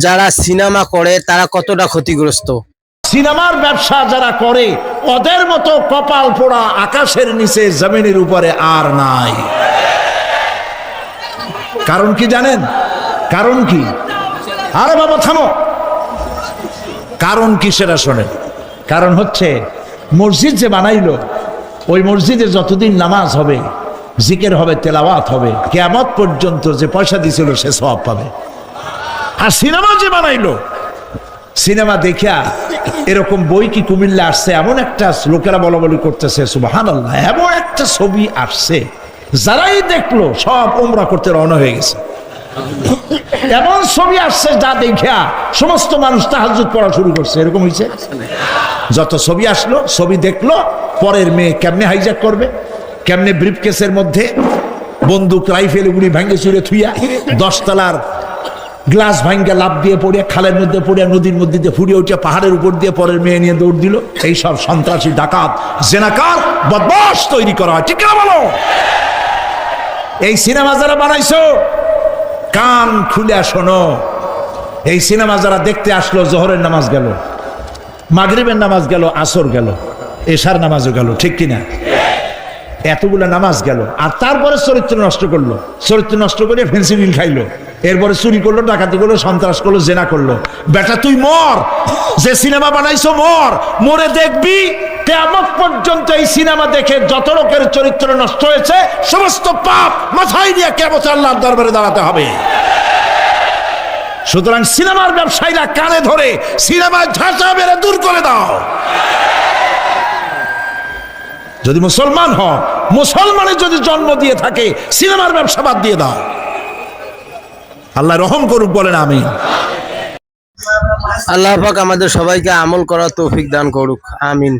যারা সিনেমা করে তারা কতটা ক্ষতিগ্রস্ত? সিনেমার ব্যবসা যারা করে ওদের মতো কপাল পোড়া আকাশের নিচে জমিনের উপরে আর নাই। কারণ কি জানেন? কারণ কি? আরে বাবা থামো। কারণ কি সেটা শোনেন। কারণ হচ্ছে মসজিদ যে বানাইলো, ওই মসজিদে যতদিন নামাজ হবে, জিকির হবে, তেলাওয়াত হবে, কিয়ামত পর্যন্ত যে পয়সা দিছিল সে সওয়াব পাবে। আর সিনেমা যে বানাইলো, সিনেমা দেখিয়া এরকম বই কি কুমিল্লা আসছে, এমন একটা লোকেরা বলা বলি করতেছে সুবহানাল্লাহ, এমন একটা ছবি আসছে যারাই দেখলো সব উমরা করতে রওনা হয়ে গেছে। এমন ছবি আসছে যা দেখিয়া সমস্ত মানুষ তাহাজ্জুদ পড়া শুরু করছে। এরকম হয়েছে। যত ছবি আসলো, ছবি দেখলো, পরের মেয়ে কেমনে হাইজ্যাক করবে, কেমনে ব্রিফকেসের মধ্যে বন্দুক রাইফেল গুলি ভাঙ্গে চুরে থুইয়া 10 তলার গ্লাস ভাঙ্গা লাভ দিয়ে পড়িয়া খালের মধ্যে পড়িয়া নদীর মধ্যে দিয়ে ফুরিয়ে উঠিয়া পাহাড়ের উপর দিয়ে পরের মেয়ে নিয়ে দৌড় দিল। এই সব সন্ত্রাসী, ডাকাত, জেনাকার, বদমাশ তৈরি করা হয়। ঠিক না বলো? এই সিনেমা যারা বানাইছো কান খুলে শোনো। এই সিনেমা যারা দেখতে আসলো, জোহরের নামাজ গেল, মাগরিবের নামাজ গেল, আসর গেল, এশার নামাজও গেল, ঠিক কিনা? এতগুলো নামাজ গেল, আর তারপরে চরিত্র নষ্ট করলো। চরিত্র নষ্ট করে ফেন্সিডিল খাইলো, এরপরে চুরি করলো, ডাকাতি করলো, সন্ত্রাস করলো, জেনা করলো। বেটা তুই মর, যে সিনেমা বানাইছো মর, মরে দেখবি কিয়ামত পর্যন্ত এই সিনেমা দেখে যত লোকের চরিত্র নষ্ট হয়েছে সমস্ত পাপ মাথায় নিয়ে কিয়ামতে আল্লাহর দরবারে দাঁড়াতে হবে। সুতরাং সিনেমার ব্যবসায়ীরা কানে ধরে সিনেমার ঝাঁচা বেড়ে দূর করে দাও। যদি মুসলমান হও, মুসলমানের যদি জন্ম দিয়ে থাকে, সিনেমার ব্যবসা বাদ দিয়ে দাও। আল্লাহ রহম করুক, বলেন আমিন। আল্লাহ পাক আমাদের সবাইকে আমল করার তৌফিক দান করুক, আমিন।